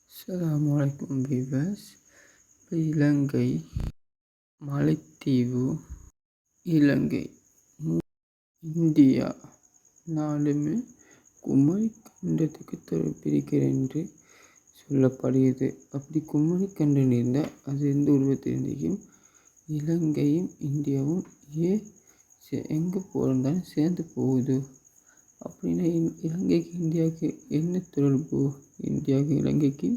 அஸ்ஸலாமு அலைக்கும் வியூவர்ஸ். இப்போ இலங்கை, மாலைத்தீவு, இலங்கை, இந்தியா நாலுமே குமரி கண்டத்துக்கு பிரிக்கிறேன் என்று சொல்லப்படுகிறது. அப்படி குமரி கண்டம் இருந்தால் அது எந்த உருவத்திலிருந்தையும் இலங்கையும் இந்தியாவும் எங்கே போகிறதாலும் சேர்ந்து போகுது. அப்படின்னா இலங்கைக்கு இந்தியாவுக்கு என்ன தொடர்பு? இந்தியாவுக்கு இலங்கைக்கு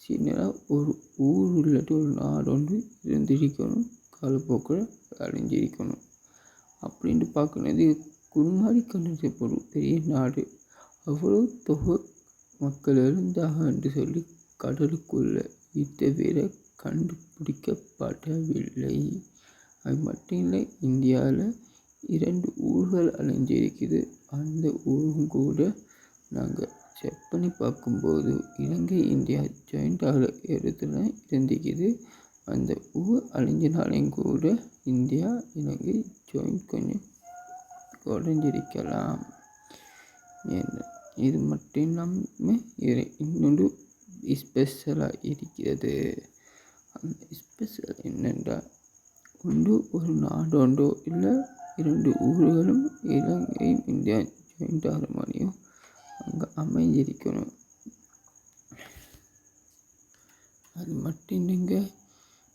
சின்னதாக ஒரு ஊர் இல்லாட்டி ஒரு நாடு ஒன்று இருந்திருக்கணும், காலப்போக்கில் அழிஞ்சிருக்கணும். அப்படின்ட்டு பார்க்கணும். குமரி கண்டத்தை ஒரு பெரிய நாடு, அவ்வளோ தொகை மக்கள் இருந்தாங்க என்று சொல்லி கடலுக்குள்ளே இதுவரை கண்டுபிடிக்கப்படவில்லை. அது மட்டும் இல்லை, இந்தியாவில் 2 ஊர்கள் அழிஞ்சிருக்குது. அந்த ஊரும் கூட நாங்கள் செக் பண்ணி பார்க்கும்போது இலங்கை இந்தியா ஜாயிண்டாக இடத்துல இருந்துக்குது. அந்த ஊர் அழிஞ்சினாலையும் கூட இந்தியா இலங்கை ஜாயிண்ட் கொஞ்சம் குறைஞ்சிருக்கலாம். இது மட்டும் இல்லாமல் இன்னொன்று ஸ்பெஷலாக இருக்கிறது. அந்த ஸ்பெஷல் என்னென்றால், ஒரு நாடோண்டோ இல்லை 2 ஊர்களும் இலங்கையும் இந்தியா ஜாயிண்ட் ஆகிற மாதிரியும் அங்கே அமைஞ்சிருக்கணும். அது மட்டும் இல்லைங்க,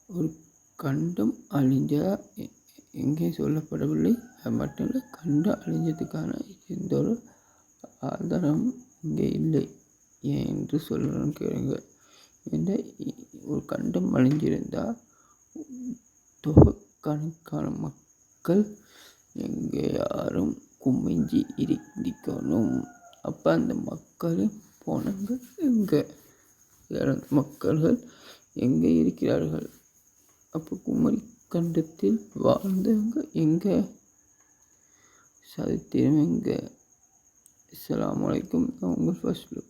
ஒரு கண்டம் அழிஞ்சா எங்கேயும் சொல்லப்படவில்லை. அது மட்டும் இல்லை, கண்டம் அழிஞ்சதுக்கான எந்த ஒரு ஆதாரம் இங்கே இல்லை. ஏன் என்று சொல்லணும்னு கேளுங்க. ஏன்னா ஒரு கண்டம் அழிஞ்சிருந்தால் தொகைக்கணக்கான மக்கள் எங்கே யாரும் குமிஞ்சி இருக்கணும். அப்போ அந்த மக்களின் போனங்கள் எங்கே, மக்கள்கள் எங்கே இருக்கிறார்கள்? அப்போ குமரி கண்டத்தில் வாழ்ந்தவங்க எங்கே, சரித்திரம் எங்கே? அஸ்ஸலாமு அலைக்கும். நான் உங்கள் ஃபஸ்லு.